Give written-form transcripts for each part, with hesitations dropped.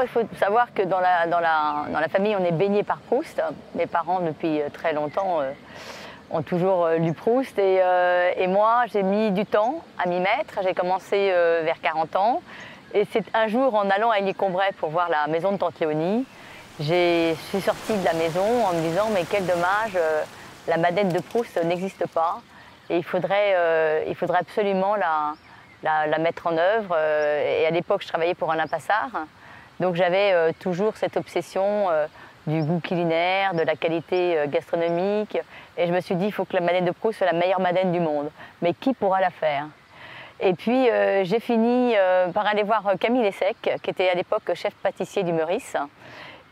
il faut savoir que dans la famille, on est baigné par Proust. Mes parents, depuis très longtemps, ont toujours lu Proust. Et moi, j'ai mis du temps à m'y mettre. J'ai commencé vers 40 ans. Et c'est un jour, en allant à Élie-Combray pour voir la maison de Tante Léonie, je suis sortie de la maison en me disant « mais quel dommage, la Madeleine de Proust n'existe pas. Et il faudrait absolument la mettre en œuvre. » Et à l'époque, je travaillais pour Alain Passard. Donc j'avais toujours cette obsession du goût culinaire, de la qualité gastronomique. Et je me suis dit, il faut que la Madeleine de Proust soit la meilleure Madeleine du monde. Mais qui pourra la faire? Et puis j'ai fini par aller voir Camille Lessec, qui était à l'époque chef pâtissier du Meurice.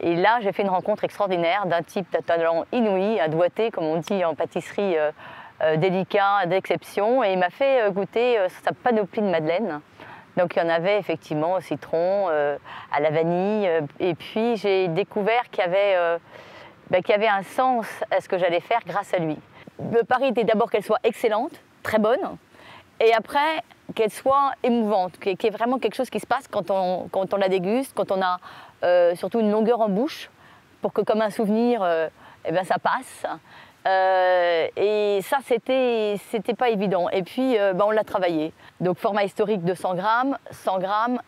Et là, j'ai fait une rencontre extraordinaire d'un type de talent inouï, un doigté, comme on dit en pâtisserie, délicat, d'exception. Et il m'a fait goûter sa panoplie de madeleines. Donc il y en avait effectivement au citron, à la vanille. Et puis j'ai découvert qu'il y avait un sens à ce que j'allais faire grâce à lui. Le pari était d'abord qu'elle soit excellente, très bonne. Et après, qu'elle soit émouvante, qu'il y ait vraiment quelque chose qui se passe quand on la déguste, quand on a surtout une longueur en bouche, pour que comme un souvenir, ça passe. Et ça, c'était pas évident. Et puis, on l'a travaillé. Donc, format historique de 100 grammes, 100 grammes,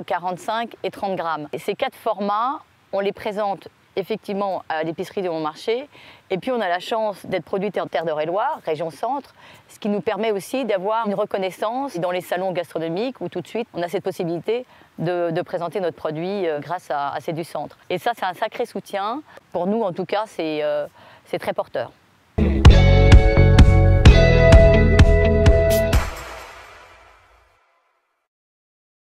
45 et 30 grammes. Et ces 4 formats, on les présente effectivement à l'épicerie de Montmarché. Et puis on a la chance d'être produite en Terre d'Eure-et-Loire, région centre, ce qui nous permet aussi d'avoir une reconnaissance dans les salons gastronomiques où tout de suite on a cette possibilité de présenter notre produit grâce à C'est du Centre. Et ça, c'est un sacré soutien. Pour nous, en tout cas, c'est très porteur.